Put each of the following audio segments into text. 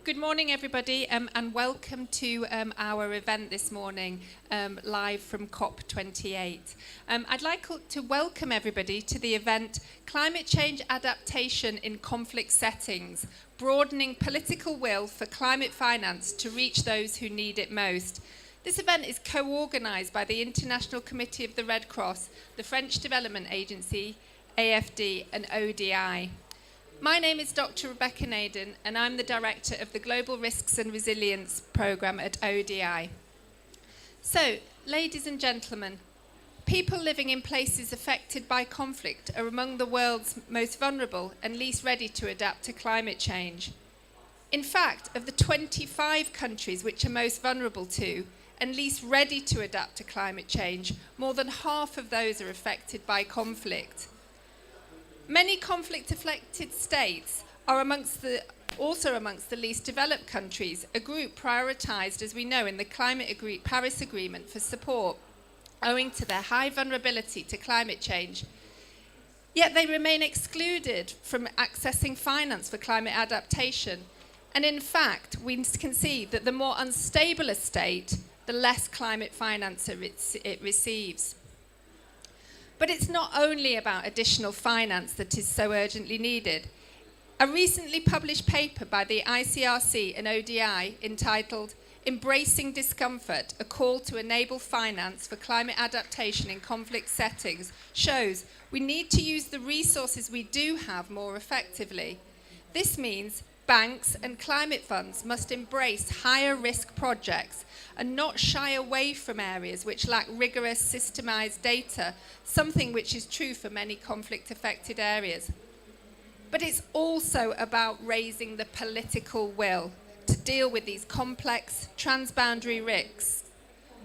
Good morning, everybody, and welcome to our event this morning, live from COP28. I'd like to welcome everybody to the event, Climate Change Adaptation in Conflict Settings, Broadening Political Will for Climate Finance to Reach Those Who Need It Most. This event is co-organised by the International Committee of the Red Cross, the French Development Agency, AFD, and ODI. My name is Dr. Rebecca Naden, and I'm the Director of the Global Risks and Resilience Programme at ODI. So, ladies and gentlemen, people living in places affected by conflict are among the world's most vulnerable and least ready to adapt to climate change. In fact, of the 25 countries which are most vulnerable to and least ready to adapt to climate change, more than half of those are affected by conflict. Many conflict-affected states are also amongst the least developed countries, a group prioritised, as we know, in the Paris Agreement for support, owing to their high vulnerability to climate change. Yet they remain excluded from accessing finance for climate adaptation. And in fact, we can see that the more unstable a state, the less climate finance it receives. But it's not only about additional finance that is so urgently needed. A recently published paper by the ICRC and ODI entitled Embracing Discomfort, a Call to Enable Finance for Climate Adaptation in Conflict Settings shows we need to use the resources we do have more effectively. This means banks and climate funds must embrace higher risk projects and not shy away from areas which lack rigorous systemized data, something which is true for many conflict-affected areas. But it's also about raising the political will to deal with these complex transboundary risks.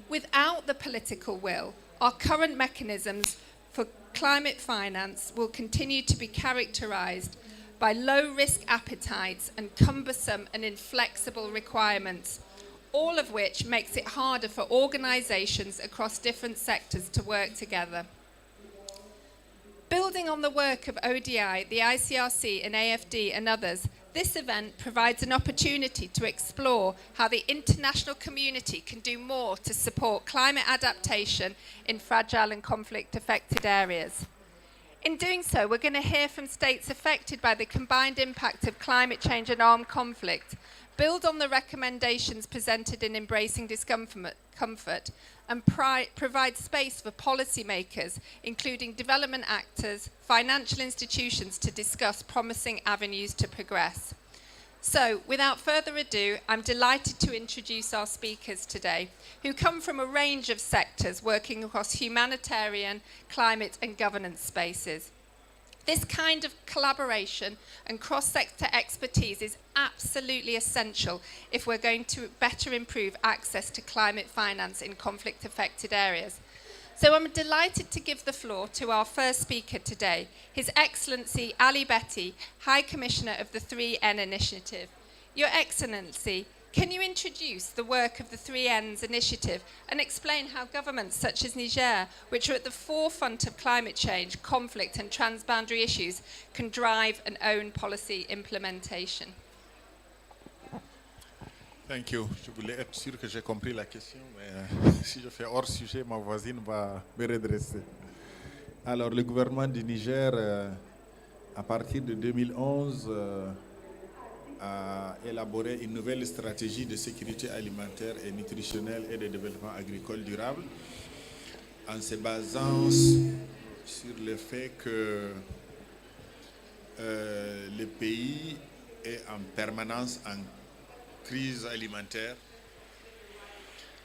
Without the political will, our current mechanisms for climate finance will continue to be characterized by low-risk appetites and cumbersome and inflexible requirements, all of which makes it harder for organisations across different sectors to work together. Building on the work of ODI, the ICRC and AFD and others, this event provides an opportunity to explore how the international community can do more to support climate adaptation in fragile and conflict-affected areas. In doing so, we're going to hear from states affected by the combined impact of climate change and armed conflict, build on the recommendations presented in Embracing Discomfort, and provide space for policymakers, including development actors, financial institutions, to discuss promising avenues to progress. So, without further ado, I'm delighted to introduce our speakers today, who come from a range of sectors working across humanitarian, climate and governance spaces. This kind of collaboration and cross-sector expertise is absolutely essential if we're going to better improve access to climate finance in conflict-affected areas. So I'm delighted to give the floor to our first speaker today, His Excellency Ali Betty, High Commissioner of the 3N Initiative. Your Excellency, can you introduce the work of the 3Ns Initiative and explain how governments such as Niger, which are at the forefront of climate change, conflict and transboundary issues, can drive and own policy implementation? Thank you. Je voulais être sûr que j'ai compris la question, mais si je fais hors sujet, ma voisine va me redresser. Alors, le gouvernement du Niger, à partir de 2011, a élaboré une nouvelle stratégie de sécurité alimentaire et nutritionnelle et de développement agricole durable, en se basant sur le fait que le pays est en permanence en crise alimentaire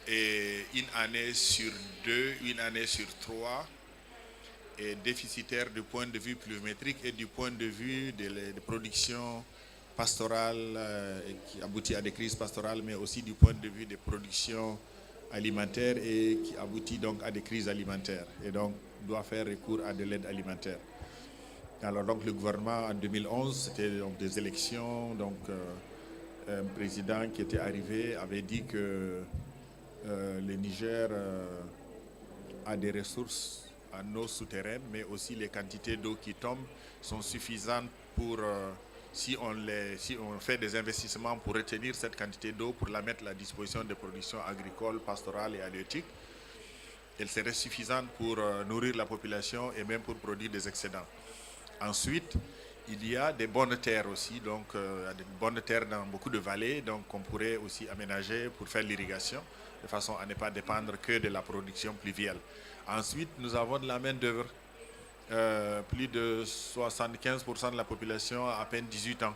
et une année sur deux, une année sur trois est déficitaire du point de vue pluviométrique et du point de vue de production pastorale qui aboutit à des crises pastorales, mais aussi du point de vue des productions alimentaires et qui aboutit donc à des crises alimentaires et donc doit faire recours à de l'aide alimentaire. Alors donc le gouvernement en 2011, c'était donc des élections, donc un président qui était arrivé avait dit que le Niger a des ressources en eau souterraine, mais aussi les quantités d'eau qui tombent sont suffisantes pour si on fait des investissements pour retenir cette quantité d'eau, pour la mettre à la disposition des productions agricoles, pastorales et halieutiques, elle serait suffisante pour nourrir la population et même pour produire des excédents. Ensuite, il y a des bonnes terres aussi, donc des bonnes terres dans beaucoup de vallées, donc on pourrait aussi aménager pour faire l'irrigation, de façon à ne pas dépendre que de la production pluviale. Ensuite, nous avons de la main-d'œuvre. Plus de 75% de la population a à peine 18 ans.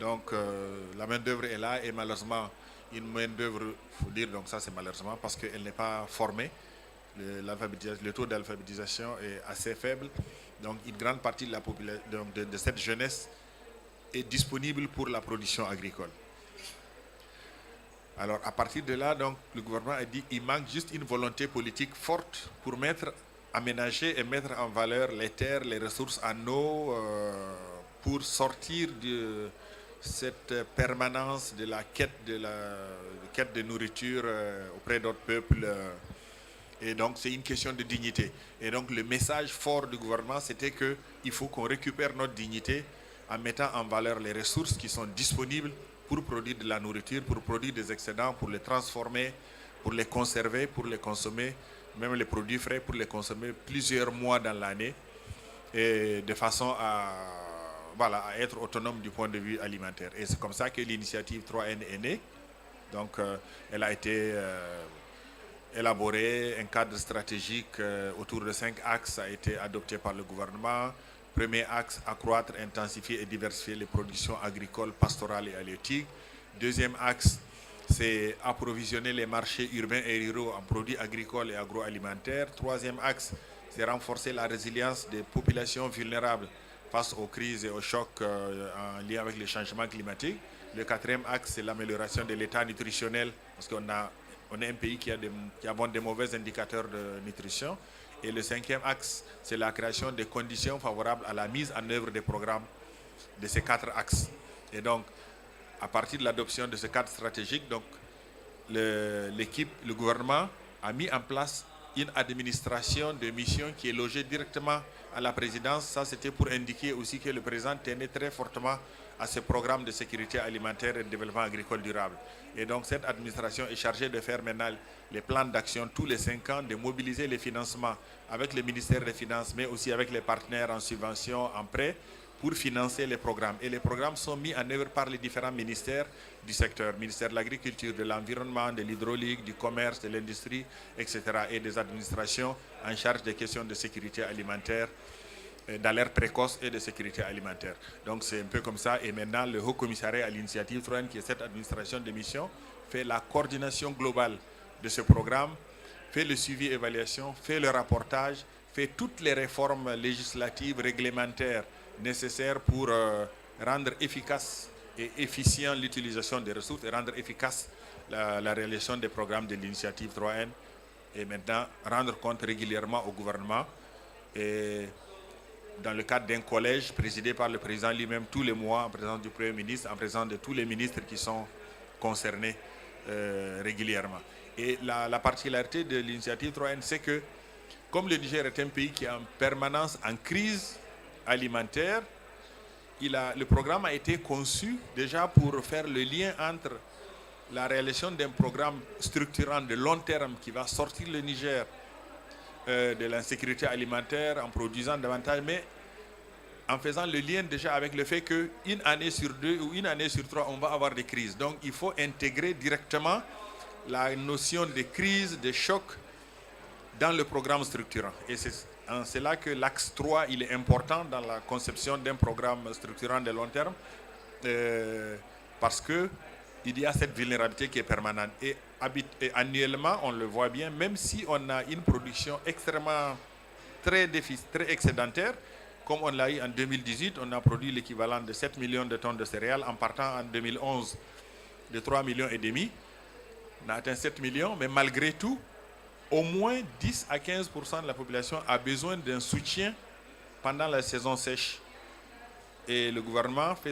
Donc la main-d'œuvre est là et malheureusement, une main-d'œuvre, il faut dire, donc ça c'est malheureusement parce qu'elle n'est pas formée. Le taux d'alphabétisation est assez faible. Donc une grande partie de la population, de cette jeunesse est disponible pour la production agricole. Alors à partir de là, donc, le gouvernement a dit qu'il manque juste une volonté politique forte pour aménager et mettre en valeur les terres, les ressources en eau, pour sortir de cette permanence de la quête de nourriture auprès d'autres peuples. Et donc c'est une question de dignité. Et donc le message fort du gouvernement, c'était qu'il faut qu'on récupère notre dignité en mettant en valeur les ressources qui sont disponibles pour produire de la nourriture, pour produire des excédents, pour les transformer, pour les conserver, pour les consommer, même les produits frais, pour les consommer plusieurs mois dans l'année, et de façon à être autonome du point de vue alimentaire. Et c'est comme ça que l'initiative 3N est née. Donc elle a été élaborée, un cadre stratégique autour de 5 axes a été adopté par le gouvernement. Premier axe, accroître, intensifier et diversifier les productions agricoles, pastorales et halieutiques. Deuxième axe, c'est approvisionner les marchés urbains et ruraux en produits agricoles et agroalimentaires. Troisième axe, c'est renforcer la résilience des populations vulnérables face aux crises et aux chocs en lien avec les changements climatiques. Le quatrième axe, c'est l'amélioration de l'état nutritionnel, parce qu'on est un pays qui a des mauvais indicateurs de nutrition. Et le cinquième axe, c'est la création des conditions favorables à la mise en œuvre des programmes de ces 4 axes. Et donc, à partir de l'adoption de ce cadre stratégique, donc, le gouvernement a mis en place une administration de mission qui est logée directement à la présidence. Ça, c'était pour indiquer aussi que le président tenait très fortement à ce programme de sécurité alimentaire et de développement agricole durable. Et donc, cette administration est chargée de faire maintenant les plans d'action tous les 5 ans, de mobiliser les financements avec le ministère des Finances, mais aussi avec les partenaires en subvention, en prêt, pour financer les programmes. Et les programmes sont mis en œuvre par les différents ministères du secteur, ministère de l'Agriculture, de l'Environnement, de l'Hydraulique, du Commerce, de l'Industrie, etc. et des administrations en charge des questions de sécurité alimentaire, d'alerte précoce et de sécurité alimentaire. Donc c'est un peu comme ça. Et maintenant, le Haut Commissariat à l'initiative 3N, qui est cette administration de mission, fait la coordination globale de ce programme, fait le suivi et évaluation, fait le rapportage, fait toutes les réformes législatives, réglementaires nécessaires pour rendre efficace et efficient l'utilisation des ressources et rendre efficace la réalisation des programmes de l'initiative 3N, et maintenant rendre compte régulièrement au gouvernement, et dans le cadre d'un collège présidé par le président lui-même tous les mois, en présence du Premier ministre, en présence de tous les ministres qui sont concernés régulièrement. Et la particularité de l'initiative 3N, c'est que comme le Niger est un pays qui est en permanence en crise alimentaire, le programme a été conçu déjà pour faire le lien entre la réalisation d'un programme structurant de long terme qui va sortir le Niger de l'insécurité alimentaire en produisant davantage, mais en faisant le lien déjà avec le fait qu'une année sur 2 ou une année sur 3, on va avoir des crises. Donc il faut intégrer directement la notion de crise, de choc dans le programme structurant. Et c'est là que l'axe 3 il est important dans la conception d'un programme structurant de long terme, parce qu'il y a cette vulnérabilité qui est permanente. Et annuellement, on le voit bien, même si on a une production extrêmement très excédentaire, comme on l'a eu en 2018, on a produit l'équivalent de 7 millions de tonnes de céréales en partant en 2011 de 3,5 millions. On a atteint 7 millions, mais malgré tout, au moins 10 à 15% de la population a besoin d'un soutien pendant la saison sèche. Et le gouvernement fait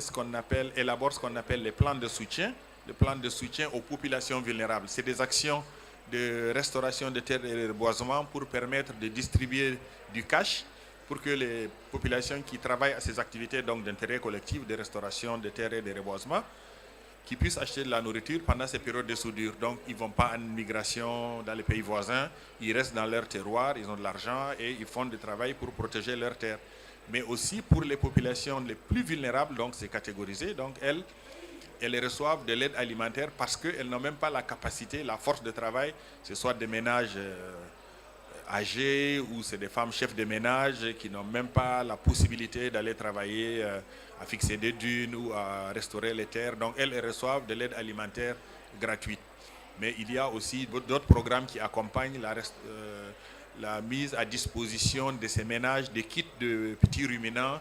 élabore ce qu'on appelle les plans de soutien, le plan de soutien aux populations vulnérables. C'est des actions de restauration de terres et de reboisement pour permettre de distribuer du cash pour que les populations qui travaillent à ces activités donc d'intérêt collectif, de restauration, de terre et de reboisement, qui puissent acheter de la nourriture pendant ces périodes de soudure. Donc, ils ne vont pas en migration dans les pays voisins, ils restent dans leur terroir, ils ont de l'argent et ils font du travail pour protéger leur terre. Mais aussi pour les populations les plus vulnérables, donc c'est catégorisé, donc elles reçoivent de l'aide alimentaire parce qu'elles n'ont même pas la capacité, la force de travail, ce soit des ménages âgés ou c'est des femmes chefs de ménage qui n'ont même pas la possibilité d'aller travailler à fixer des dunes ou à restaurer les terres. Donc elles reçoivent de l'aide alimentaire gratuite. Mais il y a aussi d'autres programmes qui accompagnent la mise à disposition de ces ménages des kits de petits ruminants,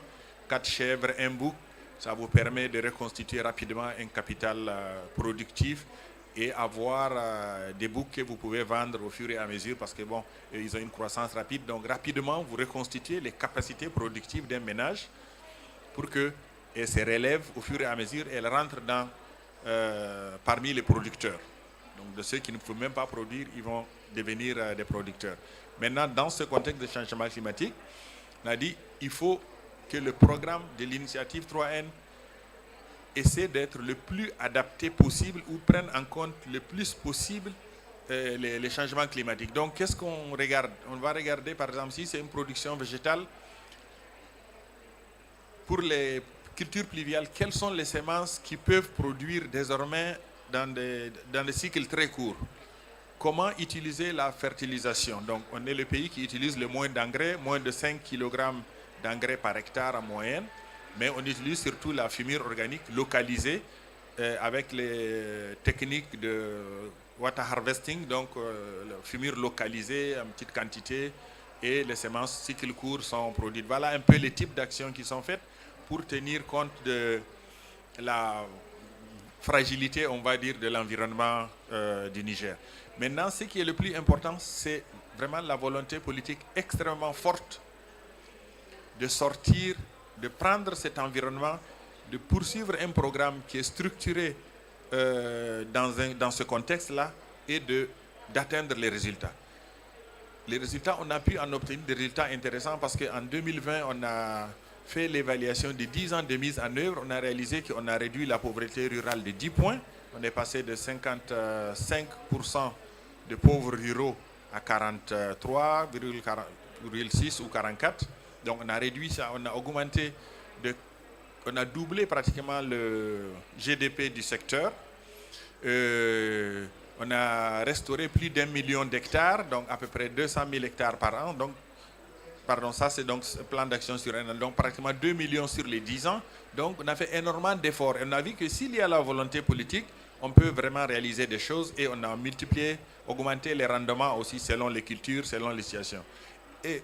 4 chèvres, 1 bouc. Ça vous permet de reconstituer rapidement un capital productif et avoir des boucs que vous pouvez vendre au fur et à mesure parce que bon, ils ont une croissance rapide. Donc rapidement, vous reconstituez les capacités productives d'un ménage pour qu'elles se relèvent au fur et à mesure et elles rentrent parmi les producteurs. Donc de ceux qui ne peuvent même pas produire, ils vont devenir des producteurs. Maintenant, dans ce contexte de changement climatique, on a dit qu'il faut que le programme de l'initiative 3N essaie d'être le plus adapté possible ou prenne en compte le plus possible les changements climatiques. Donc, qu'est-ce qu'on regarde? On va regarder, par exemple, si c'est une production végétale, pour les cultures pluviales, quelles sont les semences qui peuvent produire désormais dans des cycles très courts? Comment utiliser la fertilisation? Donc, on est le pays qui utilise le moins d'engrais, moins de 5 kg d'engrais par hectare en moyenne, mais on utilise surtout la fumure organique localisée avec les techniques de water harvesting, donc la fumure localisée en petite quantité et les semences cycles courts sont produites. Voilà un peu les types d'actions qui sont faites pour tenir compte de la fragilité, on va dire, de l'environnement du Niger. Maintenant, ce qui est le plus important, c'est vraiment la volonté politique extrêmement forte de sortir, de prendre cet environnement, de poursuivre un programme qui est structuré dans ce contexte-là et d'atteindre les résultats. Les résultats, on a pu en obtenir des résultats intéressants parce qu'en 2020, on a fait l'évaluation de 10 ans de mise en œuvre. On a réalisé qu'on a réduit la pauvreté rurale de 10 points. On est passé de 55% de pauvres ruraux à 43,6 ou 44. Donc on a réduit ça, on a augmenté, on a doublé pratiquement le GDP du secteur. On a restauré plus d'1 million d'hectares, donc à peu près 200 000 hectares par an. Donc, pardon, ça c'est donc un plan d'action sur un an, donc pratiquement 2 millions sur les 10 ans. Donc on a fait énormément d'efforts. Et on a vu que s'il y a la volonté politique, on peut vraiment réaliser des choses et on a multiplié, augmenté les rendements aussi selon les cultures, selon les situations. Et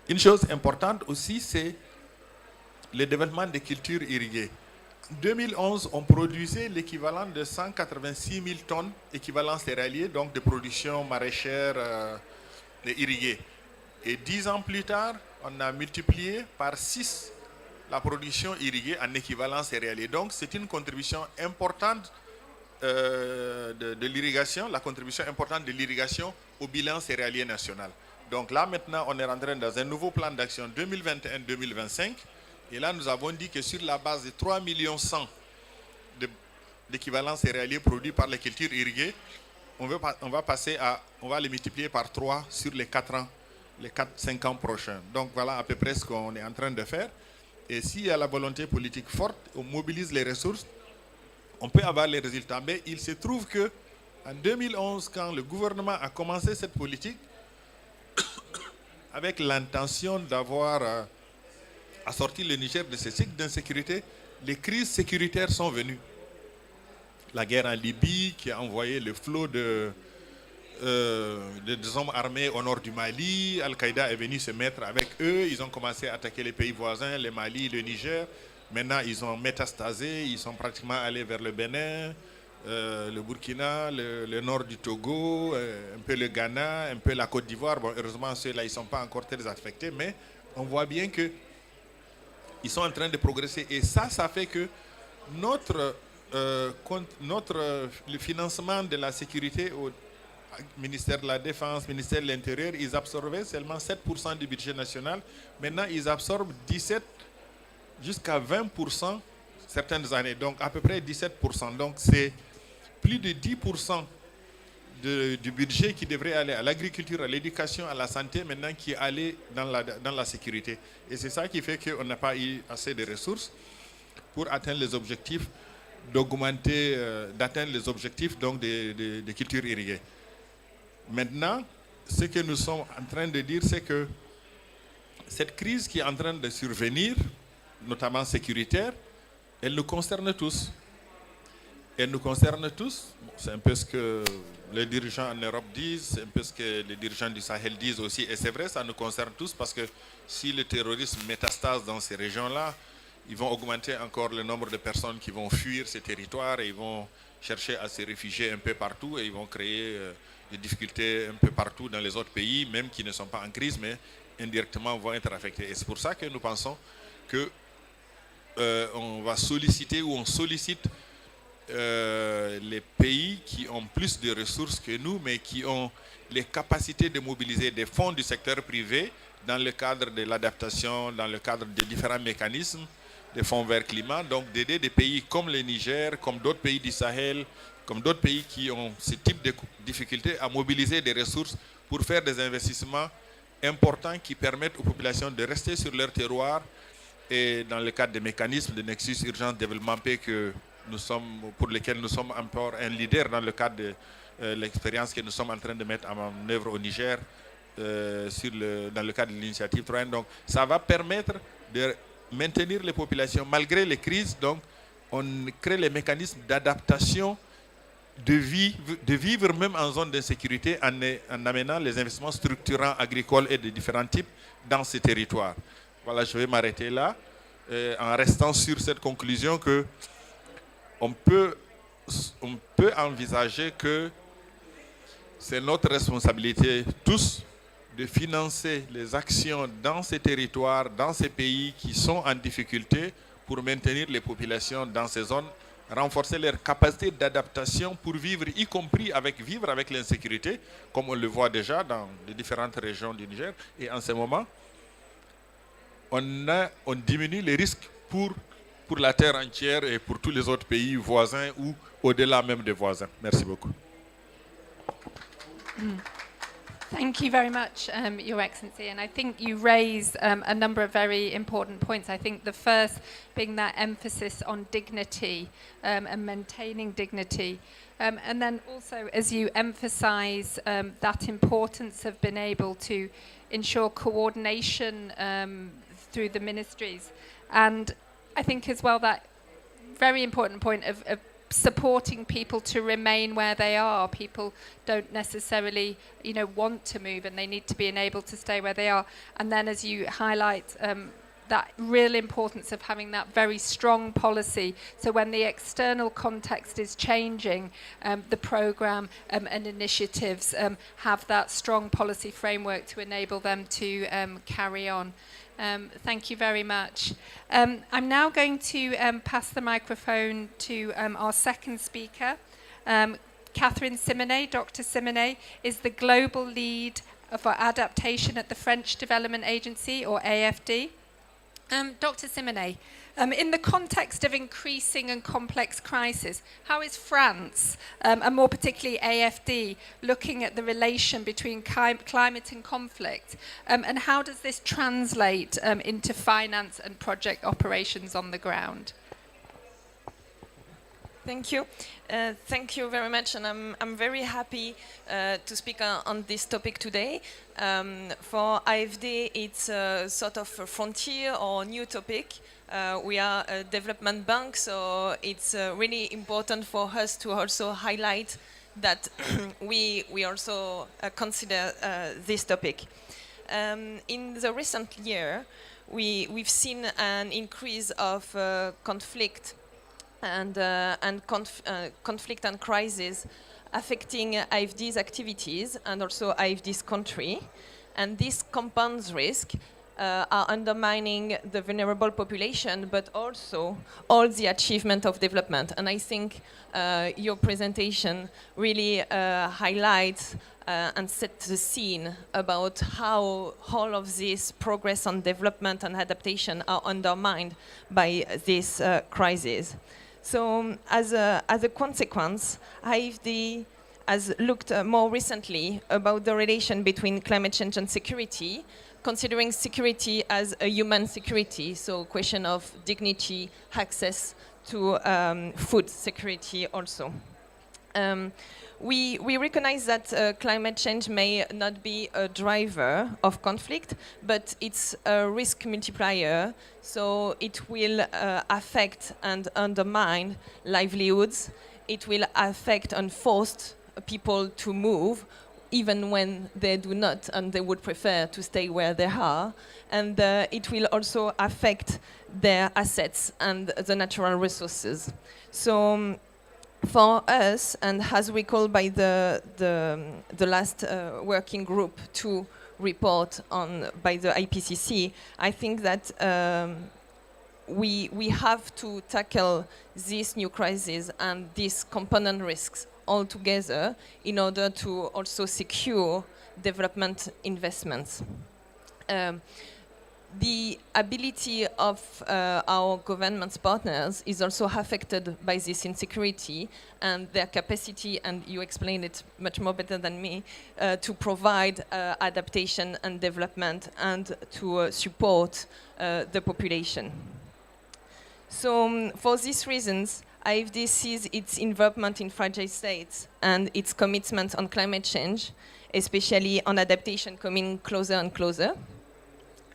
une chose importante aussi, c'est le développement des cultures irriguées. En 2011, on produisait l'équivalent de 186 000 tonnes équivalent céréalier, donc de production maraîchère irriguée. Et 10 ans plus tard, on a multiplié par 6 la production irriguée en équivalent céréalier. Donc c'est une contribution importante de l'irrigation, la contribution importante de l'irrigation au bilan céréalier national. Donc là maintenant, on est rentré dans un nouveau plan d'action 2021-2025. Et là, nous avons dit que sur la base de 3 millions 100 d'équivalents céréaliers produits par les cultures irriguées, on va les multiplier par 3 sur les 4 ans, les 4-5 ans prochains. Donc voilà à peu près ce qu'on est en train de faire. Et s'il y a la volonté politique forte, on mobilise les ressources, on peut avoir les résultats. Mais il se trouve que en 2011, quand le gouvernement a commencé cette politique, avec l'intention d'avoir assorti le Niger de ces cycles d'insécurité, les crises sécuritaires sont venues. La guerre en Libye qui a envoyé le flot des hommes armés au nord du Mali. Al-Qaïda est venu se mettre avec eux. Ils ont commencé à attaquer les pays voisins, le Mali, le Niger. Maintenant, ils ont métastasé. Ils sont pratiquement allés vers le Bénin, le Burkina, le nord du Togo, un peu le Ghana, un peu la Côte d'Ivoire. Bon, heureusement, ceux-là, ils ne sont pas encore très affectés. Mais on voit bien qu'ils sont en train de progresser. Et ça fait que le financement de la sécurité ministère de la Défense, ministère de l'Intérieur, ils absorbaient seulement 7% du budget national. Maintenant, ils absorbent 17 jusqu'à 20% certaines années, donc à peu près 17%. Donc c'est plus de 10% du budget qui devrait aller à l'agriculture, à l'éducation, à la santé, maintenant qui est allé dans la sécurité. Et c'est ça qui fait qu'on n'a pas eu assez de ressources pour atteindre les objectifs, d'atteindre les objectifs donc, de culture irriguée. Maintenant, ce que nous sommes en train de dire, c'est que cette crise qui est en train de survenir, notamment sécuritaire, elle nous concerne tous. Elle nous concerne tous. Bon, c'est un peu ce que les dirigeants en Europe disent, c'est un peu ce que les dirigeants du Sahel disent aussi. Et c'est vrai, ça nous concerne tous parce que si le terrorisme métastase dans ces régions-là, ils vont augmenter encore le nombre de personnes qui vont fuir ces territoires et ils vont chercher à se réfugier un peu partout et ils vont créer des difficultés un peu partout dans les autres pays, même qui ne sont pas en crise, mais indirectement vont être affectés. Et c'est pour ça que nous pensons que on va solliciter ou on sollicite les pays qui ont plus de ressources que nous, mais qui ont les capacités de mobiliser des fonds du secteur privé dans le cadre de l'adaptation, dans le cadre de différents mécanismes, des fonds vert climat, donc d'aider des pays comme le Niger, comme d'autres pays du Sahel, comme d'autres pays qui ont ce type de difficultés à mobiliser des ressources pour faire des investissements importants qui permettent aux populations de rester sur leur terroir et dans le cadre des mécanismes de Nexus Urgence Développement Paix pour lesquels nous sommes encore un leader dans le cadre de l'expérience que nous sommes en train de mettre en œuvre au Niger dans le cadre de l'initiative 3N. Donc ça va permettre de maintenir les populations malgré les crises. Donc on crée les mécanismes d'adaptation, de vivre même en zone d'insécurité en amenant les investissements structurants agricoles et de différents types dans ces territoires. Voilà, je vais m'arrêter là en restant sur cette conclusion que on peut envisager que c'est notre responsabilité tous de financer les actions dans ces territoires, dans ces pays qui sont en difficulté pour maintenir les populations dans ces zones, renforcer leur capacité d'adaptation pour vivre, y compris vivre avec l'insécurité, comme on le voit déjà dans les différentes régions du Niger. Et en ce moment, on diminue les risques pour la terre entière et pour tous les autres pays voisins ou au-delà même des voisins. Merci beaucoup. Thank you very much, Your Excellency. And I think you raised a number of very important points. I think the first being that emphasis on dignity and maintaining dignity. And then also, as you emphasize that importance of being able to ensure coordination through the ministries. And I think as well that very important point of supporting people to remain where they are. People don't necessarily, want to move, and they need to be enabled to stay where they are. And then, as you highlight, that real importance of having that very strong policy. So when the external context is changing, the programme and initiatives have that strong policy framework to enable them to carry on. Thank you very much. I'm now going to pass the microphone to our second speaker. Catherine Simonet. Dr. Simonet is the global lead for adaptation at the French Development Agency, or AFD. Dr. Simonet, in the context of increasing and complex crisis, how is France, and more particularly AFD, looking at the relation between climate and conflict? And how does this translate into finance and project operations on the ground? Thank you. Thank you very much, and I'm very happy to speak on this topic today. For AFD, it's a sort of a frontier or new topic. We are a development bank, so it's really important for us to also highlight that we also consider this topic. In the recent year, we've seen an increase of conflict and conflict and crisis affecting AFD's activities and also AFD's country. And this compounds risk are undermining the vulnerable population, but also all the achievement of development. And I think your presentation really highlights and set the scene about how all of this progress on development and adaptation are undermined by this crisis. So as a consequence, AFD has looked more recently about the relation between climate change and security, considering security as a human security, so question of dignity, access to food security also. We recognize that climate change may not be a driver of conflict, but it's a risk multiplier, so it will affect and undermine livelihoods. It will affect and force people to move, even when they do not and they would prefer to stay where they are. And it will also affect their assets and the natural resources. So for us, and as recalled by the last working group to report on by the IPCC, I think that we have to tackle this new crisis and these component risks all together in order to also secure development investments. The ability of our government's partners is also affected by this insecurity and their capacity, and you explained it much more better than me, to provide adaptation and development and to support the population. So for these reasons, AFD sees its involvement in fragile states and its commitment on climate change, especially on adaptation, coming closer and closer.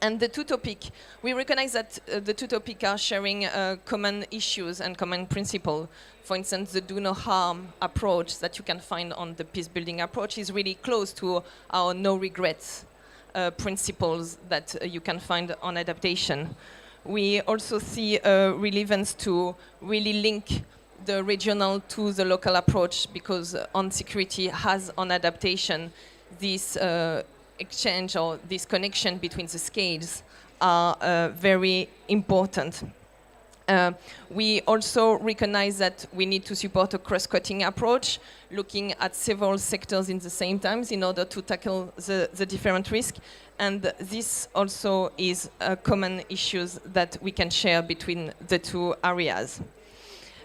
And the two topics, we recognize that the two topics are sharing common issues and common principles. For instance, the do no harm approach that you can find on the peace building approach is really close to our no regrets principles that you can find on adaptation. We also see relevance to really link the regional to the local approach, because on security has on adaptation this exchange or this connection between the scales are very important. We also recognize that we need to support a cross-cutting approach, looking at several sectors in the same time in order to tackle the different risks. And this also is common issues that we can share between the two areas.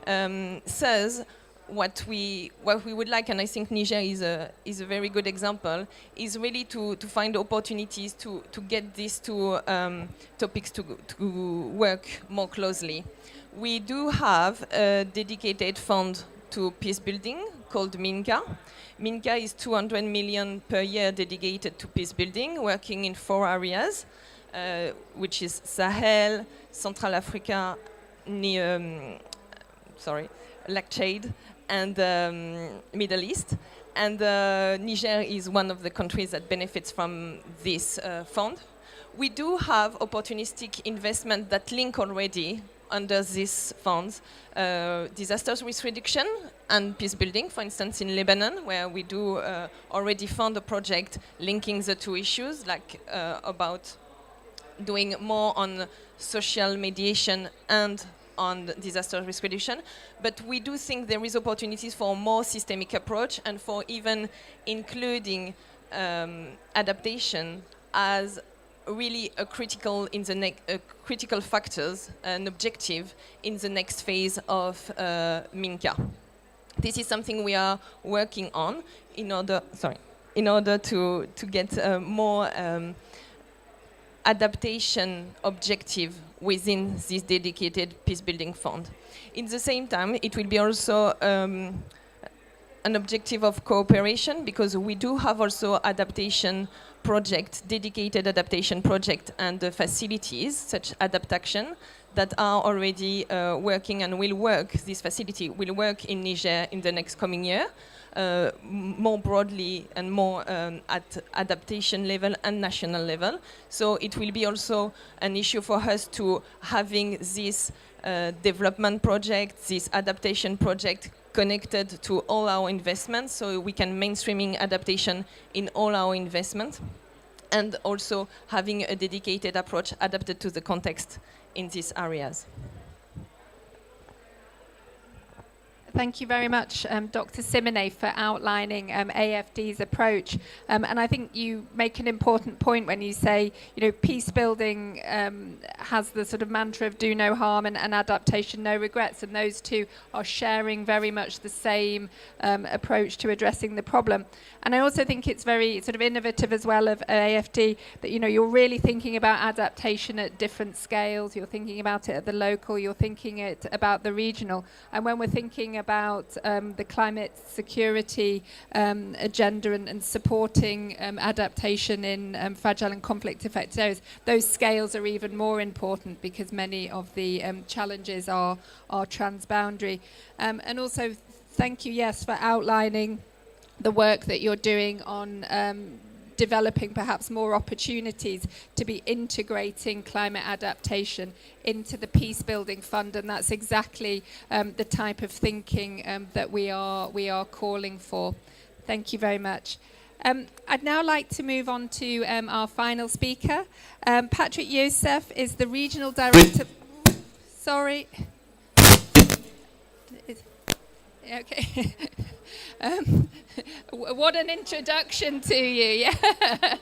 Thus, what we would like, and I think Niger is a very good example, is really to find opportunities to get these two topics to work more closely. We do have a dedicated fund to peace building called MINCA. MINCA is 200 million per year dedicated to peace building, working in 4 areas, which is Sahel, Central Africa, Lake Chad, and Middle East. And Niger is one of the countries that benefits from this fund. We do have opportunistic investment that link already under these funds, disaster risk reduction and peace building, for instance, in Lebanon, where we do already fund a project linking the two issues, like about doing more on social mediation and on disaster risk reduction. But we do think there is opportunities for a more systemic approach and for even including adaptation as really a critical in the critical factors, an objective in the next phase of MINCA. This is something we are working on in order to get more adaptation objective within this dedicated peace building fund. In the same time, it will be also an objective of cooperation, because we do have also adaptation project, dedicated adaptation project and facilities such adaptation that are already working and will work. This facility will work in Niger in the next coming year, more broadly and more at adaptation level and national level. So it will be also an issue for us to having this development project, this adaptation project connected to all our investments, so we can mainstreaming adaptation in all our investments. and also having a dedicated approach adapted to the context in these areas. Thank you very much, Dr. Simone, for outlining AFD's approach. And I think you make an important point when you say, peace building has the sort of mantra of do no harm and adaptation, no regrets. And those two are sharing very much the same approach to addressing the problem. And I also think it's very sort of innovative as well of AFD that, you're really thinking about adaptation at different scales. You're thinking about it at the local, you're thinking it about the regional. And when we're thinking about the climate security agenda and supporting adaptation in fragile and conflict affected areas, those scales are even more important because many of the challenges are transboundary. And also, thank you, yes, for outlining the work that you're doing on developing perhaps more opportunities to be integrating climate adaptation into the Peace Building Fund, and that's exactly the type of thinking that we are calling for. Thank you very much. I'd now like to move on to our final speaker. Patrick Youssef is the Regional Director... Sorry. Okay. What an introduction to you, yeah.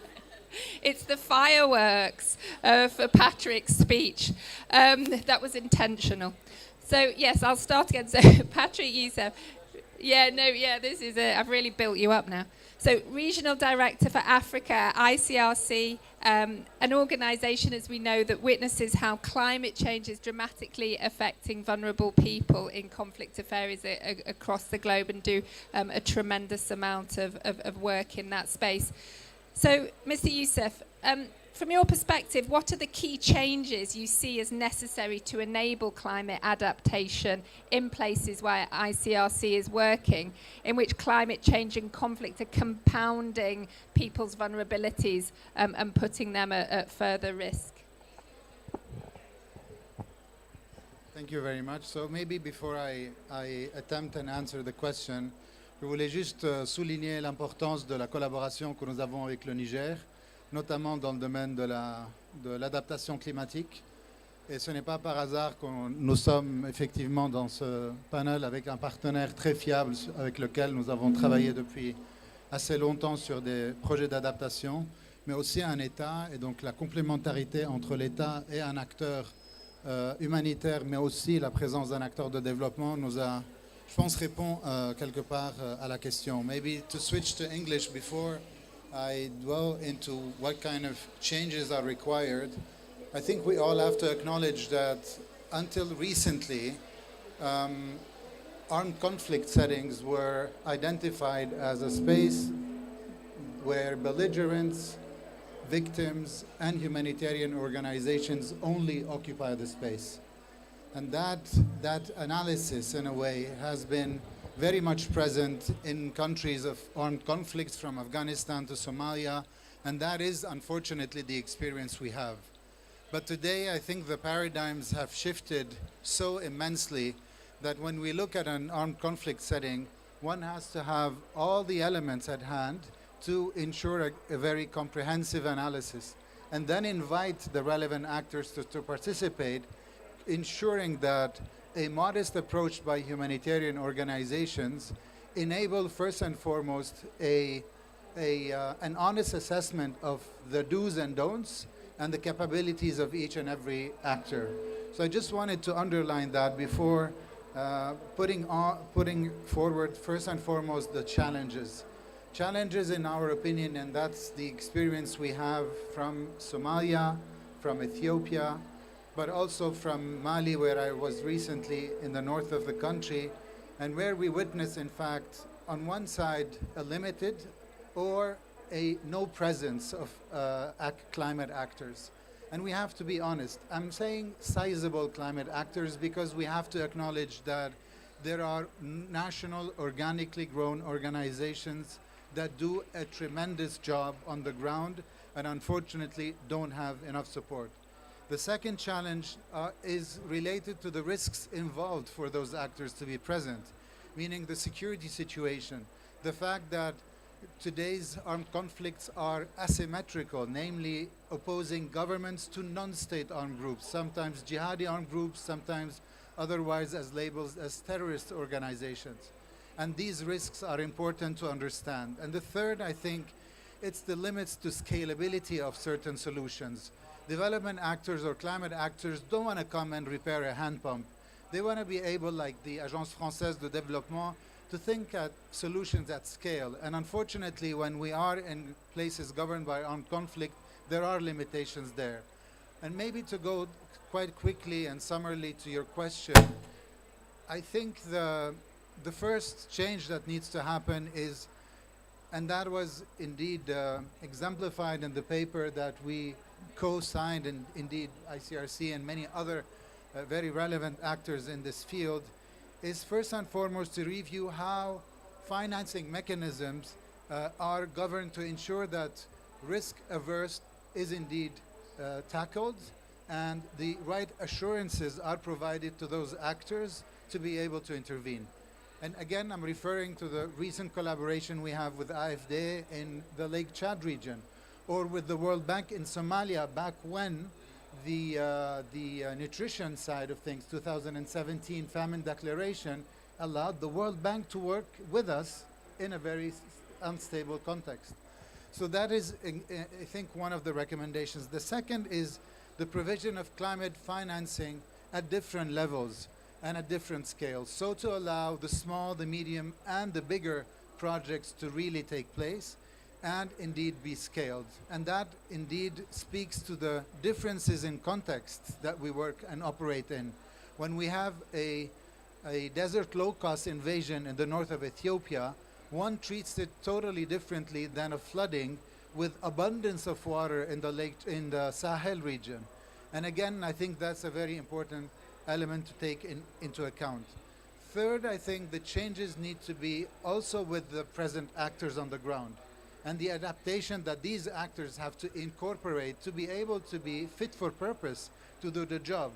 It's the fireworks for Patrick's speech. That was intentional. So, yes, I'll start again. So, Patrick Youssef. This is it. I've really built you up now. So, Regional Director for Africa, ICRC, an organisation, as we know, that witnesses how climate change is dramatically affecting vulnerable people in conflict areas across the globe, and do a tremendous amount of work in that space. So, Mr. Youssef, from your perspective, what are the key changes you see as necessary to enable climate adaptation in places where ICRC is working, in which climate change and conflict are compounding people's vulnerabilities and putting them at further risk? Thank you very much. So maybe before I attempt and answer the question, je voulais juste souligner l'importance de la collaboration que nous avons avec le Niger, notamment dans le domaine de l'adaptation climatique. Et ce n'est pas par hasard que nous sommes effectivement dans ce panel avec un partenaire très fiable avec lequel nous avons travaillé depuis assez longtemps sur des projets d'adaptation, mais aussi un État, et donc la complémentarité entre l'État et un acteur humanitaire, mais aussi la présence d'un acteur de développement nous a, je pense, répond quelque part à la question. Maybe to switch to English before I dwell into what kind of changes are required. I think we all have to acknowledge that until recently, armed conflict settings were identified as a space where belligerents, victims, and humanitarian organizations only occupy the space. And that analysis, in a way, has been very much present in countries of armed conflicts, from Afghanistan to Somalia, and that is unfortunately the experience we have. But today I think the paradigms have shifted so immensely that when we look at an armed conflict setting, one has to have all the elements at hand to ensure a very comprehensive analysis, and then invite the relevant actors to participate, ensuring that a modest approach by humanitarian organizations enable first and foremost an honest assessment of the do's and don'ts and the capabilities of each and every actor. So I just wanted to underline that before putting forward first and foremost the challenges. Challenges, in our opinion, and that's the experience we have from Somalia, from Ethiopia, but also from Mali, where I was recently in the north of the country, and where we witness, in fact, on one side, a limited or a no presence of climate actors. And we have to be honest. I'm saying sizable climate actors because we have to acknowledge that there are national, organically grown organizations that do a tremendous job on the ground and unfortunately don't have enough support. The second challenge is related to the risks involved for those actors to be present, meaning the security situation, the fact that today's armed conflicts are asymmetrical, namely opposing governments to non-state armed groups, sometimes jihadi armed groups, sometimes otherwise as labeled as terrorist organizations. And these risks are important to understand. And the third, I think, it's the limits to scalability of certain solutions. Development actors or climate actors don't want to come and repair a hand pump. They want to be able, like the Agence Française de Développement, to think at solutions at scale. And unfortunately, when we are in places governed by armed conflict, there are limitations there. And maybe to go quite quickly and summarily to your question, I think the first change that needs to happen is, and that was indeed exemplified in the paper that we co-signed, and indeed ICRC and many other very relevant actors in this field, is first and foremost to review how financing mechanisms are governed to ensure that risk averse is indeed tackled and the right assurances are provided to those actors to be able to intervene. And again, I'm referring to the recent collaboration we have with AFD in the Lake Chad region, or with the World Bank in Somalia back when the nutrition side of things, 2017 famine declaration, allowed the World Bank to work with us in a very unstable context. So that is, I think, one of the recommendations. The second is the provision of climate financing at different levels and at different scales, so to allow the small, the medium, and the bigger projects to really take place and indeed be scaled. And that indeed speaks to the differences in context that we work and operate in. When we have a desert low-cost invasion in the north of Ethiopia, one treats it totally differently than a flooding with abundance of water in the Sahel region. And again, I think that's a very important element to take into account. Third, I think the changes need to be also with the present actors on the ground, and the adaptation that these actors have to incorporate to be able to be fit for purpose to do the job.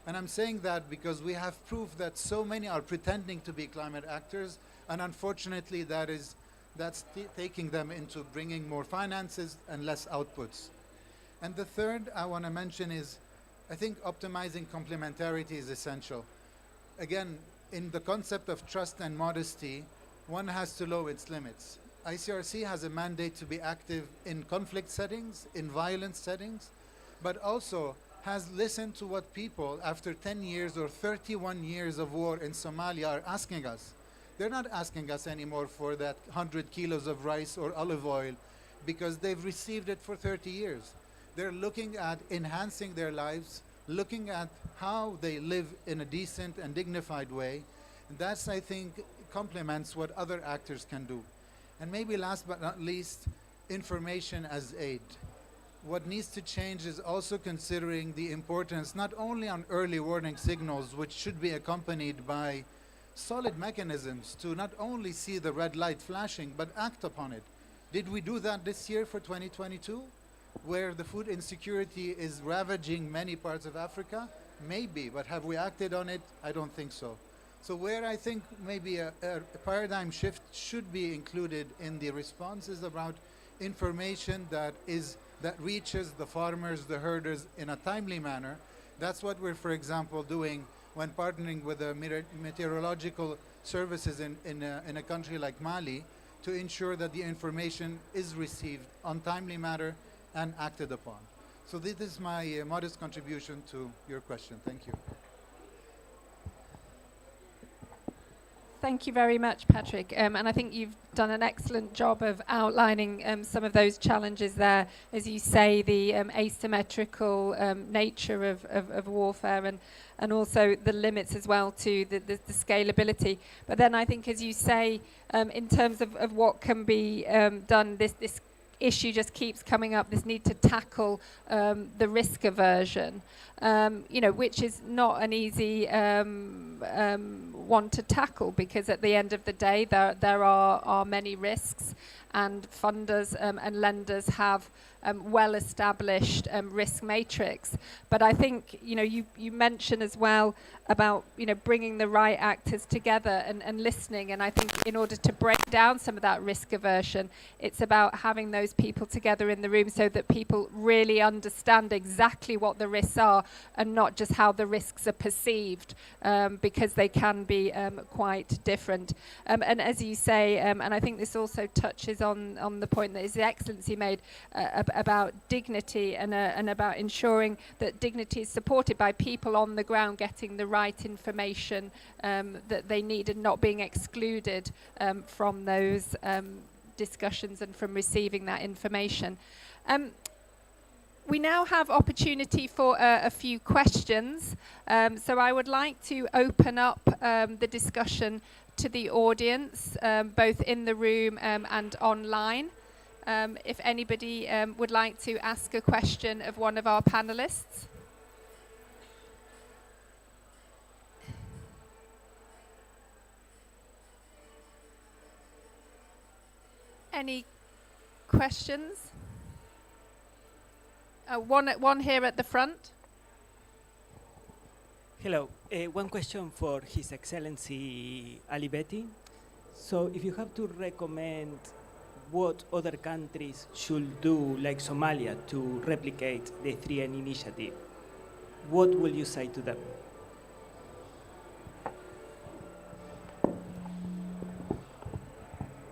And I'm saying that because we have proof that so many are pretending to be climate actors, and unfortunately that's taking them into bringing more finances and less outputs. And the third I want to mention is, I think optimizing complementarity is essential. Again, in the concept of trust and modesty, one has to know its limits. ICRC has a mandate to be active in conflict settings, in violence settings, but also has listened to what people, after 10 years or 31 years of war in Somalia, are asking us. They're not asking us anymore for that 100 kilos of rice or olive oil because they've received it for 30 years. They're looking at enhancing their lives, looking at how they live in a decent and dignified way. And that's, I think, complements what other actors can do. And maybe last but not least, information as aid. What needs to change is also considering the importance not only on early warning signals, which should be accompanied by solid mechanisms to not only see the red light flashing, but act upon it. Did we do that this year for 2022, where the food insecurity is ravaging many parts of Africa? Maybe, but have we acted on it? I don't think so. So where I think maybe a paradigm shift should be included in the response is about information that reaches the farmers, the herders in a timely manner. That's what we're, for example, doing when partnering with the meteorological services in a country like Mali to ensure that the information is received on timely manner and acted upon. So this is my modest contribution to your question. Thank you. Thank you very much, Patrick. And I think you've done an excellent job of outlining some of those challenges there. As you say, the asymmetrical nature of warfare and also the limits as well to the scalability. But then I think, as you say, in terms of what can be done, this issue just keeps coming up, this need to tackle the risk aversion, which is not an easy one to tackle, because at the end of the day there are many risks, and funders and lenders have well-established risk matrix. But I think, you mentioned as well about, bringing the right actors together and listening. And I think in order to break down some of that risk aversion, it's about having those people together in the room so that people really understand exactly what the risks are and not just how the risks are perceived, because they can be quite different. And as you say, and I think this also touches on the point that His Excellency made about dignity and about ensuring that dignity is supported by people on the ground getting the right information that they need and not being excluded from those discussions and from receiving that information. We now have opportunity for a few questions. So I would like to open up the discussion to the audience, both in the room and online. If anybody would like to ask a question of one of our panelists. Any questions? One here at the front. Hello. One question for His Excellency Ali Betty. So if you have to recommend what other countries should do, like Somalia, to replicate the 3N initiative, what will you say to them?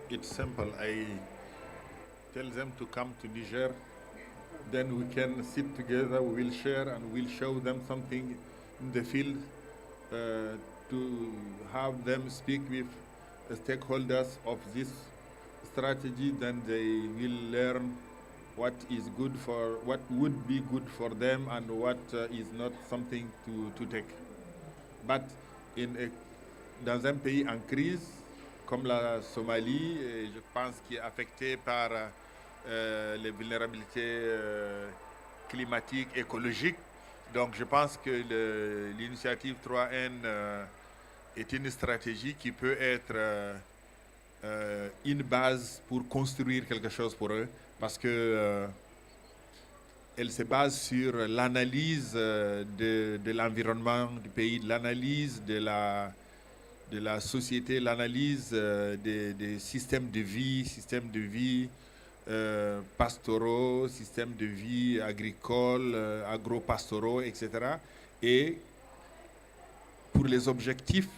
It's simple. I tell them to come to Niger, then we can sit together, we will share and we'll show them something in the field, to have them speak with the stakeholders of this strategy. Then they will learn what is good for, what would be good for them and what is not something to take. But dans un pays en crise, comme la Somalie, je pense qui est affectée par les vulnérabilités climatiques, écologiques. Donc je pense que l'initiative 3N est une stratégie qui peut être une base pour construire quelque chose pour eux, parce que elle se base sur l'analyse de l'environnement du pays, l'analyse de la société, l'analyse des systèmes de vie pastoraux, systèmes de vie agricoles, agro-pastoraux, etc. Et pour les objectifs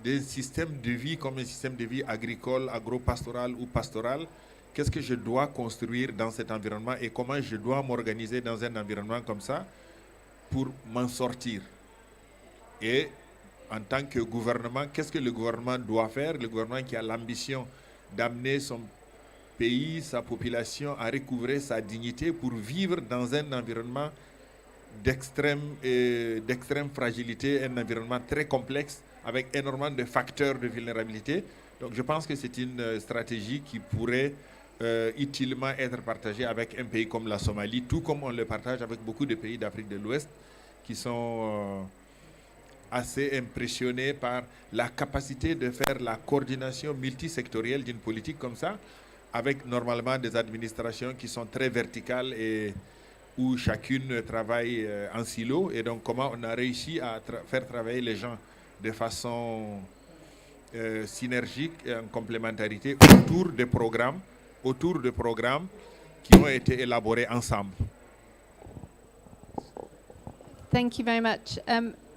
des systèmes de vie comme un système de vie agricole, agro-pastoral ou pastoral, qu'est-ce que je dois construire dans cet environnement et comment je dois m'organiser dans un environnement comme ça pour m'en sortir. Et en tant que gouvernement, qu'est-ce que le gouvernement doit faire? Le gouvernement qui a l'ambition d'amener son pays, sa population à recouvrer sa dignité pour vivre dans un environnement d'extrême fragilité, un environnement très complexe avec énormément de facteurs de vulnérabilité. Donc je pense que c'est une stratégie qui pourrait utilement être partagée avec un pays comme la Somalie, tout comme on le partage avec beaucoup de pays d'Afrique de l'Ouest qui sont assez impressionnés par la capacité de faire la coordination multisectorielle d'une politique comme ça, avec normalement des administrations qui sont très verticales et où chacune travaille en silo. Et donc comment on a réussi à faire travailler les gens de façon synergique et en complémentarité autour de programmes qui ont été élaborés ensemble. Thank you very much.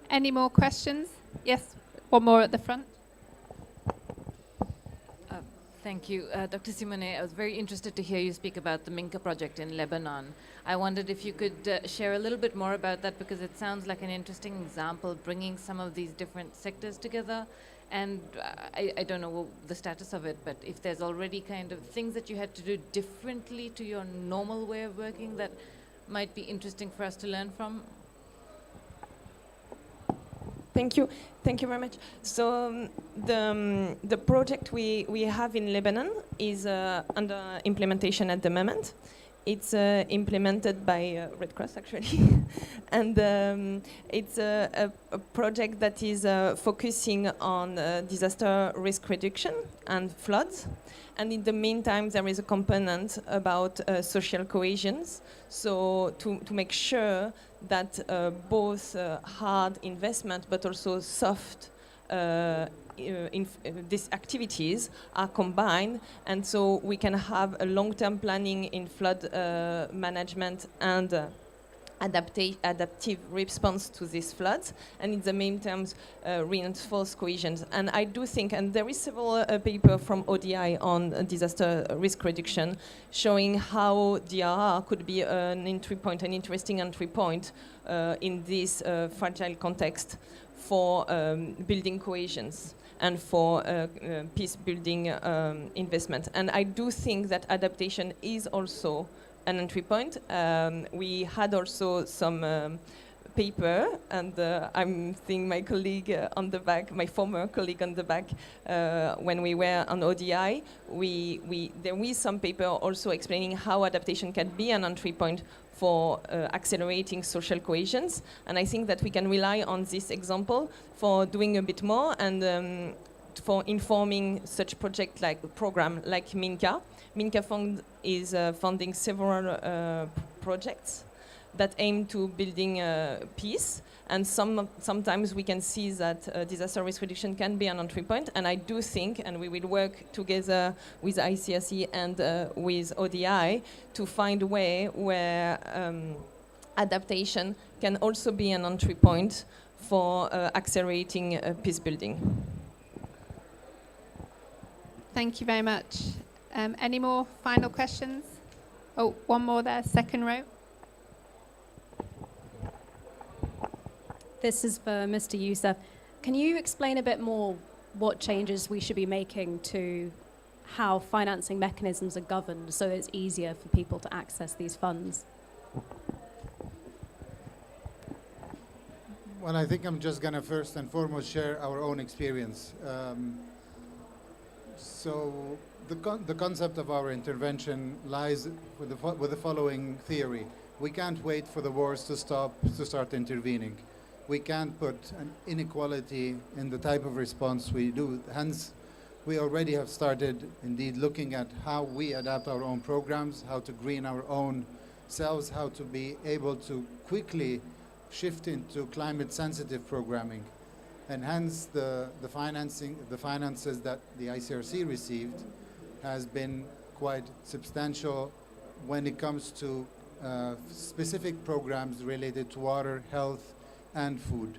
Any more questions? Yes, one more at the front. Thank you. Dr. Simone, I was very interested to hear you speak about the Minka project in Lebanon. I wondered if you could share a little bit more about that, because it sounds like an interesting example, bringing some of these different sectors together. And I don't know the status of it, but if there's already kind of things that you had to do differently to your normal way of working that might be interesting for us to learn from. Thank you very much. So the project we have in Lebanon is under implementation at the moment, It's implemented by Red Cross, actually. And it's a project that is focusing on disaster risk reduction and floods. And in the meantime, there is a component about social cohesion. So to make sure that both hard investment but also soft these activities are combined, and so we can have a long-term planning in flood management and adaptive response to these floods, and in the main terms reinforce cohesion. And I do think, and there is several paper from ODI on disaster risk reduction showing how DRR could be an entry point, an interesting entry point in this fragile context for building cohesions and for peace building investment. And I do think that adaptation is also an entry point. We had also some paper, and I'm seeing my colleague on the back, my former colleague on the back, when we were on ODI, there is some paper also explaining how adaptation can be an entry point for accelerating social cohesions. And I think that we can rely on this example for doing a bit more and for informing such project like program like MINCA. MINCA Fund is funding several projects that aim to building peace, and sometimes we can see that disaster risk reduction can be an entry point, and I do think, and we will work together with ICRC and with ODI to find a way where adaptation can also be an entry point for accelerating peace building. Thank you very much. Any more final questions? Oh, one more there, second row. This is for Mr. Youssef. Can you explain a bit more what changes we should be making to how financing mechanisms are governed so it's easier for people to access these funds? Well, I think I'm just going to first and foremost share our own experience. So the concept of our intervention lies with the following theory. We can't wait for the wars to stop to start intervening. We can't put an inequality in the type of response we do. Hence, we already have started indeed looking at how we adapt our own programs, how to green our own selves, how to be able to quickly shift into climate sensitive programming. And hence the finances that the ICRC received has been quite substantial when it comes to specific programs related to water, health, and food.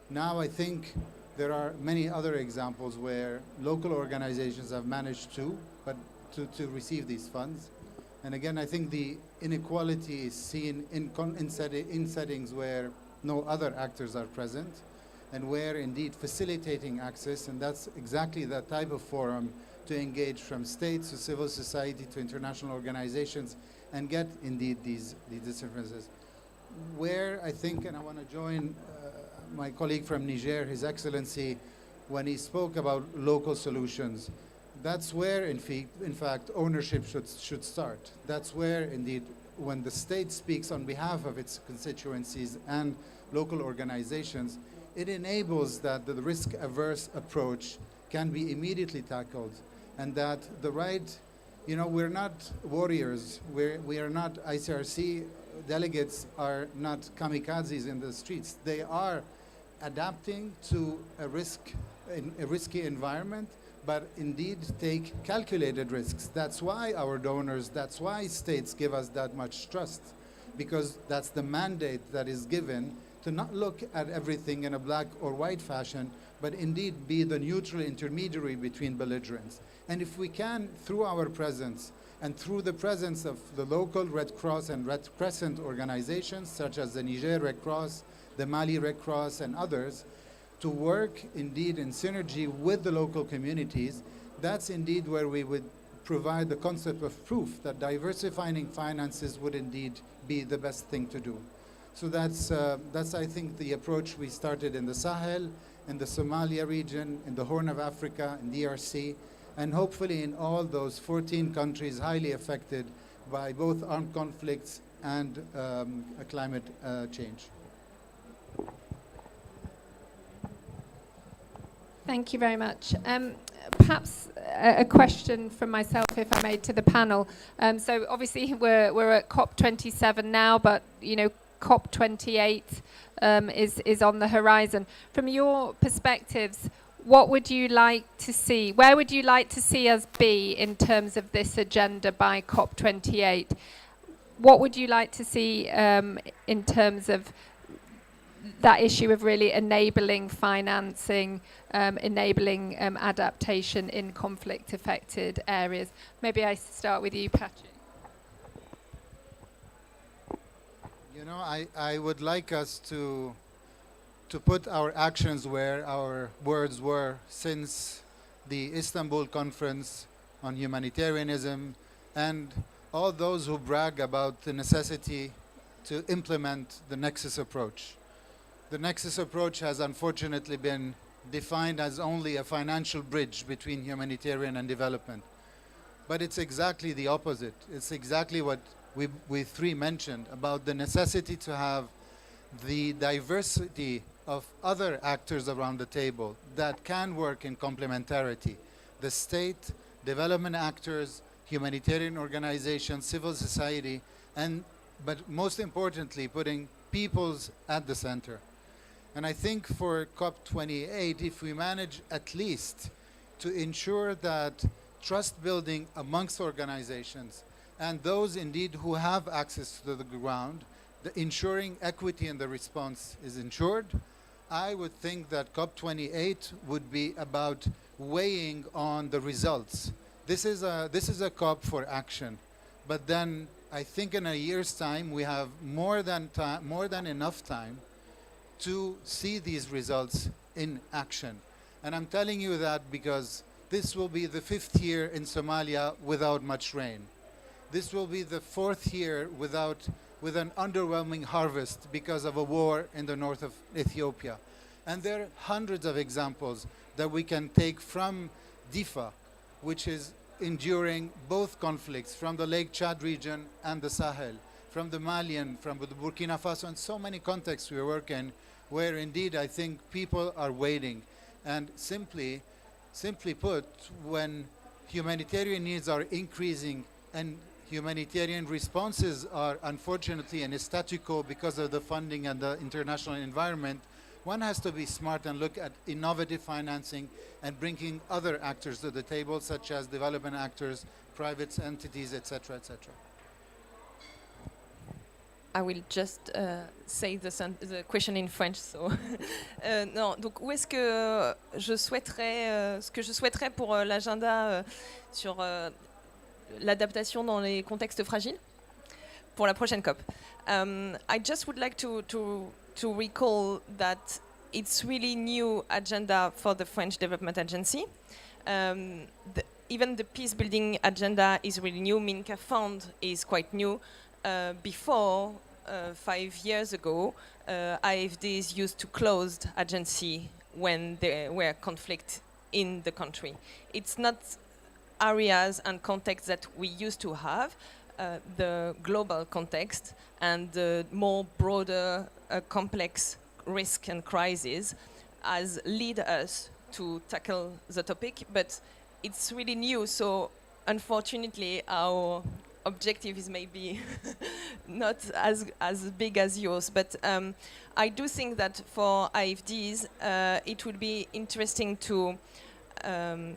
Now I think there are many other examples where local organizations have managed to receive these funds. And again, I think the inequality is seen in settings where no other actors are present, and where indeed facilitating access, and that's exactly that type of forum to engage from states to civil society to international organizations and get indeed these differences. Where I think, and I want to join my colleague from Niger, His Excellency, when he spoke about local solutions, that's where in fact ownership should start. That's where indeed when the state speaks on behalf of its constituencies and local organizations, it enables that the risk-averse approach can be immediately tackled, and that the right, we're not warriors, we are not ICRC delegates are not kamikazes in the streets. They are adapting to a risky environment, but indeed take calculated risks. That's why our donors, that's why states give us that much trust, because that's the mandate that is given to not look at everything in a black or white fashion, but indeed be the neutral intermediary between belligerents. And if we can, through our presence, and through the presence of the local Red Cross and Red Crescent organizations, such as the Niger Red Cross, the Mali Red Cross, and others, to work indeed in synergy with the local communities, that's indeed where we would provide the concept of proof that diversifying finances would indeed be the best thing to do. So that's I think, the approach we started in the Sahel, in the Somalia region, in the Horn of Africa, in DRC, and hopefully in all those 14 countries highly affected by both armed conflicts and climate change. Thank you very much. Perhaps a question from myself, if I may, to the panel. So obviously we're at COP27 now, but you know COP28 is on the horizon. From your perspectives, what would you like to see? Where would you like to see us be in terms of this agenda by COP28? What would you like to see in terms of that issue of really enabling financing, enabling adaptation in conflict-affected areas? Maybe I start with you, Patrick. You know, I would like us to put our actions where our words were since the Istanbul Conference on Humanitarianism, and all those who brag about the necessity to implement the Nexus approach. The Nexus approach has unfortunately been defined as only a financial bridge between humanitarian and development. But it's exactly the opposite. It's exactly what we three mentioned about the necessity to have the diversity of other actors around the table that can work in complementarity. The state, development actors, humanitarian organizations, civil society, but most importantly, putting peoples at the center. And I think for COP28, if we manage at least to ensure that trust building amongst organizations and those indeed who have access to the ground, ensuring equity in the response is ensured, I would think that COP28 would be about weighing on the results. This is a COP for action, but then I think in a year's time we have more than enough time to see these results in action. And I'm telling you that because this will be the 5th year in Somalia without much rain. This will be the 4th year with an underwhelming harvest because of a war in the north of Ethiopia. And there are hundreds of examples that we can take from Difa, which is enduring both conflicts from the Lake Chad region and the Sahel, from the Malian, from the Burkina Faso, and so many contexts we work in, where indeed I think people are waiting. And simply put, when humanitarian needs are increasing and humanitarian responses are unfortunately in a statu quo because of the funding and the international environment, one has to be smart and look at innovative financing and bringing other actors to the table, such as development actors, private entities, etc., etc. I will just say the question in French. So, non, donc où est-ce que je souhaiterais, ce que je souhaiterais pour l'agenda sur l'adaptation dans les contextes fragiles pour la prochaine COP. I just would like to recall that it's really new agenda for the French Development Agency. Even the peace building agenda is really new. Minca Fund is quite new. Before 5 years ago, AFDs used to close agency when there were conflict in the country. It's not areas and contexts that we used to have. The global context and the more broader complex risk and crisis has led us to tackle the topic, but it's really new, so unfortunately our objective is maybe not as big as yours, but I do think that for AFDs it would be interesting to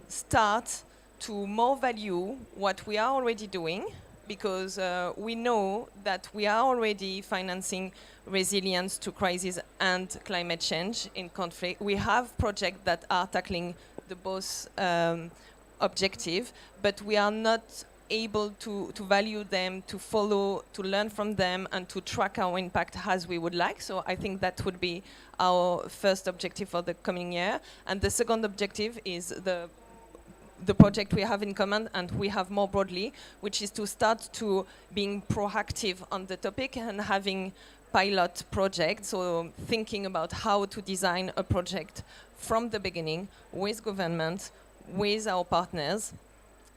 start to more value what we are already doing, because we know that we are already financing resilience to crisis and climate change in conflict. We have projects that are tackling the both objective, but we are not able to value them, to follow, to learn from them, and to track our impact as we would like. So I think that would be our first objective for the coming year. And the second objective is the project we have in common and we have more broadly, which is to start to being proactive on the topic and having pilot projects, so thinking about how to design a project from the beginning with government, with our partners,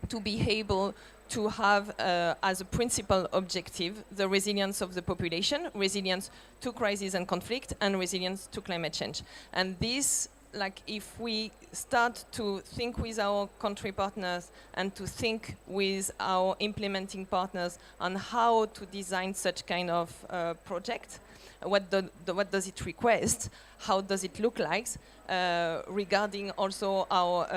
to be able to have as a principal objective the resilience of the population, resilience to crisis and conflict, and resilience to climate change. And this, like, if we start to think with our country partners and to think with our implementing partners on how to design such kind of project, what does it request, how does it look like, regarding also our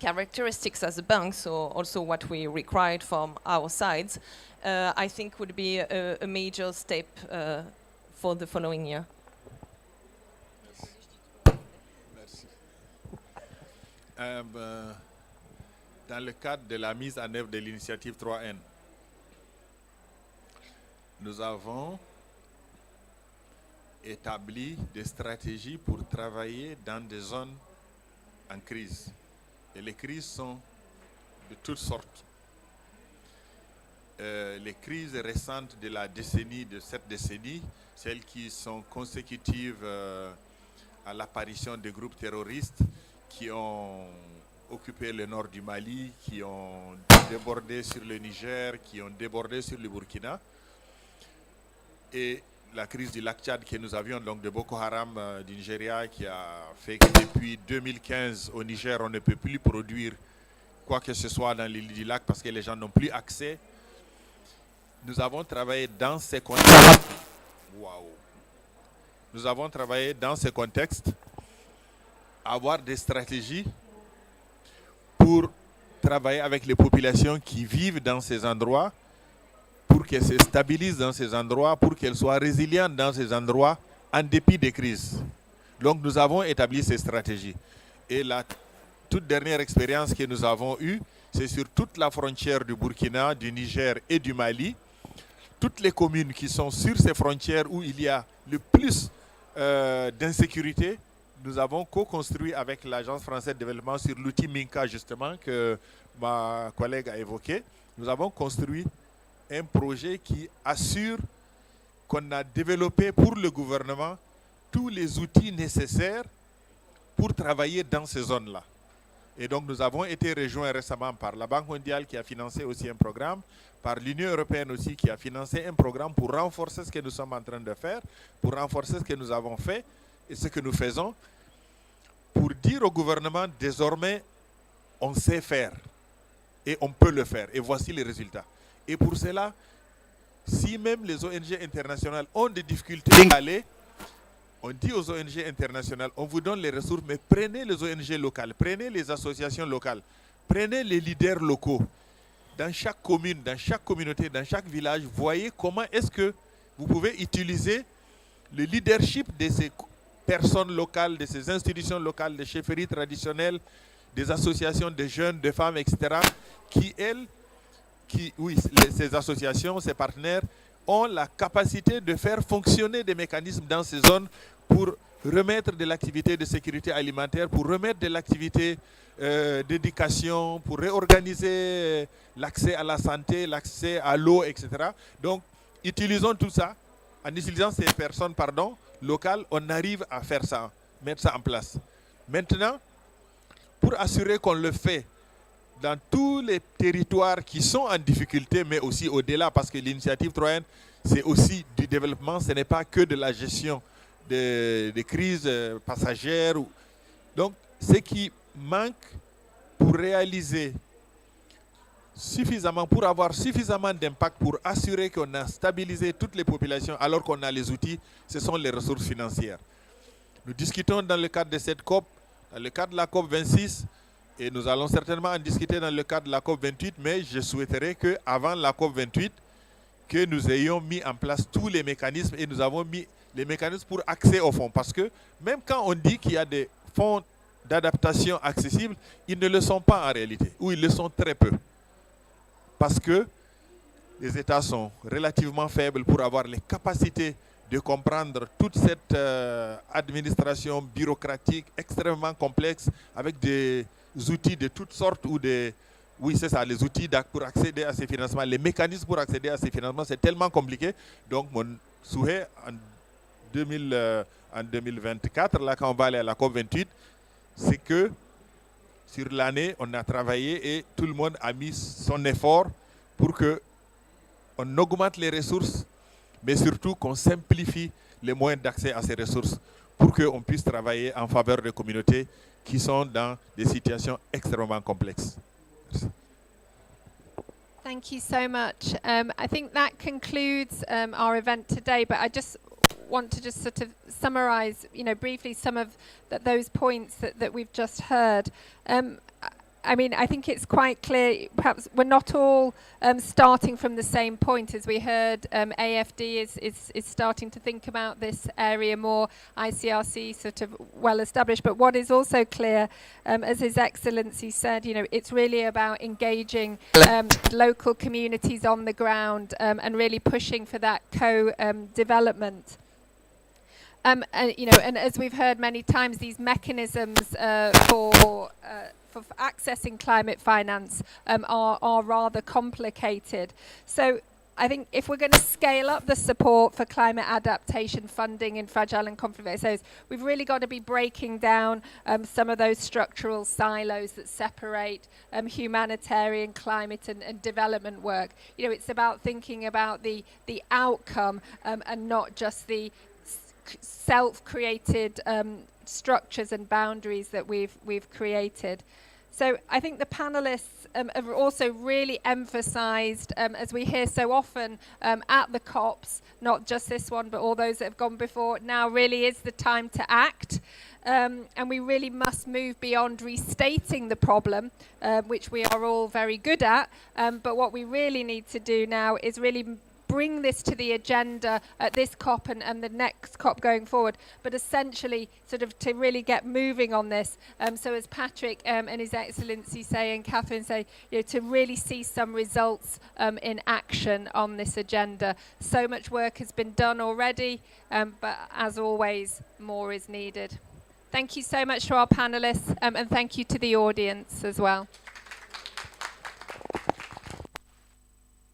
characteristics as a bank, so also what we required from our sides, I think would be a major step for the following year. Merci. Dans le cadre de la mise en œuvre de l'initiative 3N, nous avons établi des stratégies pour travailler dans des zones en crise. Et les crises sont de toutes sortes. Les crises récentes de cette décennie, celles qui sont consécutives à l'apparition des groupes terroristes qui ont occupé le nord du Mali, qui ont débordé sur le Niger, qui ont débordé sur le Burkina, et la crise du lac Tchad que nous avions, donc de Boko Haram du Nigeria, qui a fait que depuis 2015 au Niger, on ne peut plus produire quoi que ce soit dans l'île du lac parce que les gens n'ont plus accès. Nous avons travaillé dans ces contextes. Waouh! Nous avons travaillé dans ces contextes, avoir des stratégies pour travailler avec les populations qui vivent dans ces endroits, pour qu'elles se stabilisent dans ces endroits, pour qu'elles soient résilientes dans ces endroits, en dépit des crises. Donc nous avons établi ces stratégies. Et la toute dernière expérience que nous avons eue, c'est sur toute la frontière du Burkina, du Niger et du Mali. Toutes les communes qui sont sur ces frontières où il y a le plus d'insécurité, nous avons co-construit avec l'Agence française de développement sur l'outil Minka, justement, que ma collègue a évoqué. Nous avons construit un projet qui assure qu'on a développé pour le gouvernement tous les outils nécessaires pour travailler dans ces zones-là. Et donc nous avons été rejoints récemment par la Banque mondiale qui a financé aussi un programme, par l'Union européenne aussi qui a financé un programme pour renforcer ce que nous sommes en train de faire, pour renforcer ce que nous avons fait et ce que nous faisons, pour dire au gouvernement désormais on sait faire et on peut le faire et voici les résultats. Et pour cela, si même les ONG internationales ont des difficultés à aller, on dit aux ONG internationales, on vous donne les ressources, mais prenez les ONG locales, prenez les associations locales, prenez les leaders locaux. Dans chaque commune, dans chaque communauté, dans chaque village, voyez comment est-ce que vous pouvez utiliser le leadership de ces personnes locales, de ces institutions locales, des chefferies traditionnelles, des associations de jeunes, de femmes, etc., ces associations, ces partenaires ont la capacité de faire fonctionner des mécanismes dans ces zones pour remettre de l'activité de sécurité alimentaire, pour remettre de l'activité d'éducation, pour réorganiser l'accès à la santé, l'accès à l'eau, etc. Donc, utilisons tout ça. En utilisant ces personnes locales, on arrive à faire ça, mettre ça en place. Maintenant, pour assurer qu'on le fait dans tous les territoires qui sont en difficulté, mais aussi au-delà, parce que l'initiative 3N, c'est aussi du développement, ce n'est pas que de la gestion des crises passagères. Donc, ce qui manque pour réaliser suffisamment, pour avoir suffisamment d'impact, pour assurer qu'on a stabilisé toutes les populations alors qu'on a les outils, ce sont les ressources financières. Nous discutons dans le cadre de cette COP, dans le cadre de la COP 26, et nous allons certainement en discuter dans le cadre de la COP 28, mais je souhaiterais qu'avant la COP 28, que nous ayons mis en place tous les mécanismes et nous avons mis les mécanismes pour accès aux fonds. Parce que même quand on dit qu'il y a des fonds d'adaptation accessibles, ils ne le sont pas en réalité, ou ils le sont très peu. Parce que les États sont relativement faibles pour avoir les capacités de comprendre toute cette administration bureaucratique extrêmement complexe avec des outils de toutes sortes ou des... Oui, c'est ça, les outils pour accéder à ces financements, les mécanismes pour accéder à ces financements, c'est tellement compliqué. Donc, mon souhait en 2024, là, quand on va aller à la COP 28, c'est que sur l'année, on a travaillé et tout le monde a mis son effort pour qu'on augmente les ressources, mais surtout qu'on simplifie les moyens d'accès à ces ressources pour qu'on puisse travailler en faveur des communautés qui sont dans des situations extrêmement complexes. Merci. Thank you so much. I think that concludes our event today, but I just want to just sort of summarize, briefly some of those points that we've just heard. I mean, I think it's quite clear, perhaps we're not all starting from the same point. As we heard, AFD is starting to think about this area more, ICRC sort of well established. But what is also clear, as His Excellency said, it's really about engaging local communities on the ground and really pushing for that co-development. And as we've heard many times, these mechanisms for accessing climate finance are rather complicated. So I think if we're going to scale up the support for climate adaptation funding in fragile and conflict areas, we've really got to be breaking down some of those structural silos that separate humanitarian, climate and development work. It's about thinking about the outcome and not just the self-created structures and boundaries that we've created. So I think the panelists have also really emphasised, as we hear so often at the COPs, not just this one, but all those that have gone before, now really is the time to act. And we really must move beyond restating the problem, which we are all very good at. But what we really need to do now is really bring this to the agenda at this COP and the next COP going forward, but essentially sort of to really get moving on this. So as Patrick and His Excellency say and Catherine say, to really see some results in action on this agenda. So much work has been done already, but as always, more is needed. Thank you so much to our panelists and thank you to the audience as well.